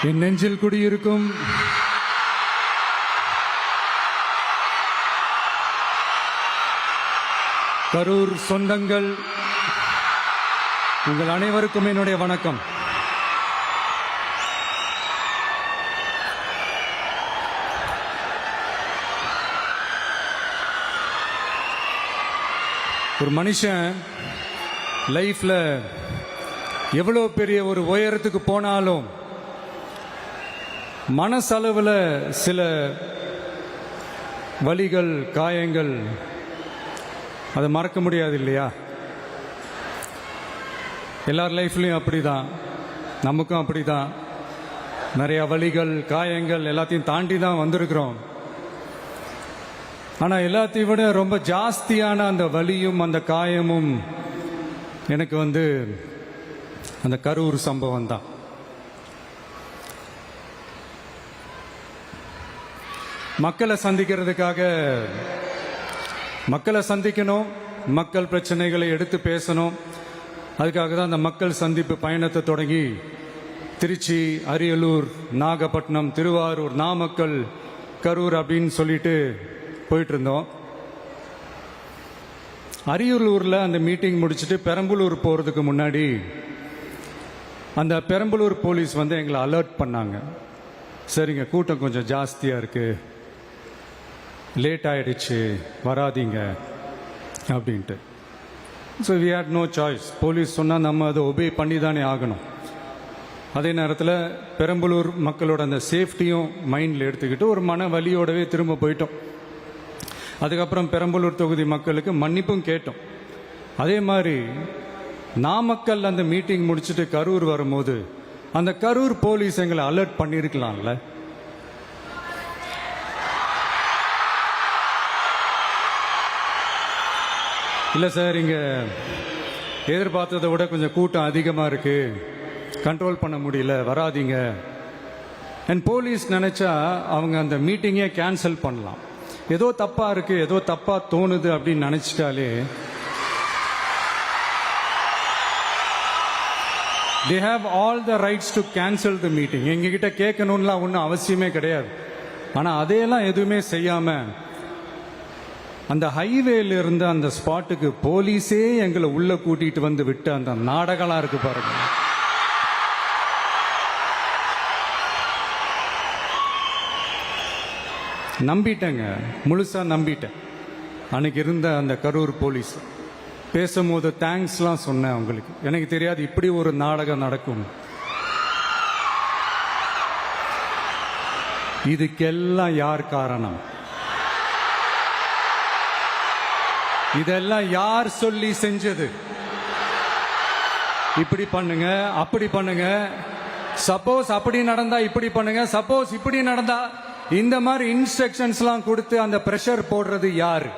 என் நெஞ்சில் குடியிருக்கும் கரூர் சொந்தங்கள், உங்கள் அனைவருக்கும் என்னுடைய வணக்கம். ஒரு மனுஷன் லைஃப்ல எவ்வளோ பெரிய ஒரு உயரத்துக்கு போனாலும் மனசளவில் சில வலிகள், காயங்கள், அதை மறக்க முடியாது இல்லையா? எல்லார் லைஃப்லையும் அப்படிதான், நமக்கும் அப்படிதான். நிறைய வலிகள், காயங்கள் எல்லாத்தையும் தாண்டி தான் வந்திருக்கிறோம். ஆனால் எல்லாத்தையும் விட ரொம்ப ஜாஸ்தியான அந்த வலியும் அந்த காயமும் எனக்கு அந்த கரூர் சம்பவம் தான். மக்களை சந்திக்கிறதுக்காக மக்களை சந்திக்கணும், மக்கள் பிரச்சனைகளை எடுத்து பேசணும். அதுக்காக தான் அந்த மக்கள் சந்திப்பு பயணத்தை தொடங்கி திருச்சி, அரியலூர், நாகப்பட்டினம், திருவாரூர், நாமக்கல், கரூர் அப்படின்னு சொல்லிட்டு போயிட்டு இருந்தோம். அரியலூரில் அந்த மீட்டிங் முடிச்சுட்டு பெரம்பலூர் போகிறதுக்கு முன்னாடி அந்த பெரம்பலூர் போலீஸ் எங்களை அலர்ட் பண்ணாங்க. சரிங்க, கூட்டம் கொஞ்சம் ஜாஸ்தியாக இருக்குது, லேட் ஆகிடுச்சு, வராதிங்க அப்படின்ட்டு. So we had no choice. Police சொன்னால் நம்ம அதை ஒபே பண்ணி தானே ஆகணும். அதே நேரத்தில் பெரம்பலூர் மக்களோட அந்த சேஃப்டியும் மைண்டில் எடுத்துக்கிட்டு ஒரு மன வலியோடவே திரும்ப போயிட்டோம். அதுக்கப்புறம் பெரம்பலூர் தொகுதி மக்களுக்கு மன்னிப்பும் கேட்டோம். அதே மாதிரி நாமக்கல் அந்த மீட்டிங் முடிச்சுட்டு கரூர் வரும்போது அந்த கரூர் போலீஸ் எங்களை அலர்ட் பண்ணியிருக்கலாம்ல. இல்லை சார், இங்கே எதிர்பார்த்ததை விட கொஞ்சம் கூட்டம் அதிகமாக இருக்கு, கண்ட்ரோல் பண்ண முடியல, வராதிங்க. அண்ட் போலீஸ் நினைச்சா அவங்க அந்த மீட்டிங்கே கேன்சல் பண்ணலாம். ஏதோ தப்பா இருக்கு, ஏதோ தப்பா தோணுது அப்படின்னு நினைச்சிட்டாலே they have all the rights to cancel the meeting. எங்ககிட்ட கேட்கணும்லாம் ஒன்றும் அவசியமே கிடையாது. ஆனால் அதையெல்லாம் எதுவுமே செய்யாம அந்த ஹைவேல இருந்த அந்த ஸ்பாட்டுக்கு போலீஸே எங்களை உள்ள கூட்டிட்டு வந்து விட்டு அந்த நாடகம்லாம் இருக்கு பாருங்க. நம்பிட்டேங்க, முழுசா நம்பிட்டேன். அன்னைக்கு இருந்த அந்த கரூர் போலீஸ் பேசும்போது தேங்க்ஸ்லாம் சொன்னேன் அவங்களுக்கு. எனக்கு தெரியாது இப்படி ஒரு நாடகம் நடக்கும். இதுக்கெல்லாம் யார் காரணம்? இதெல்லாம் யார் சொல்லி செஞ்சது? இப்படி பண்ணுங்க, அப்படி பண்ணுங்க, சப்போஸ் அப்படி நடந்தா இப்படி பண்ணுங்க, சப்போஸ் இப்படி நடந்தா இந்த மாதிரி இன்ஸ்ட்ரக்ஷன்ஸ்லாம் கொடுத்து அந்த பிரஷர் போடுறது யாரு?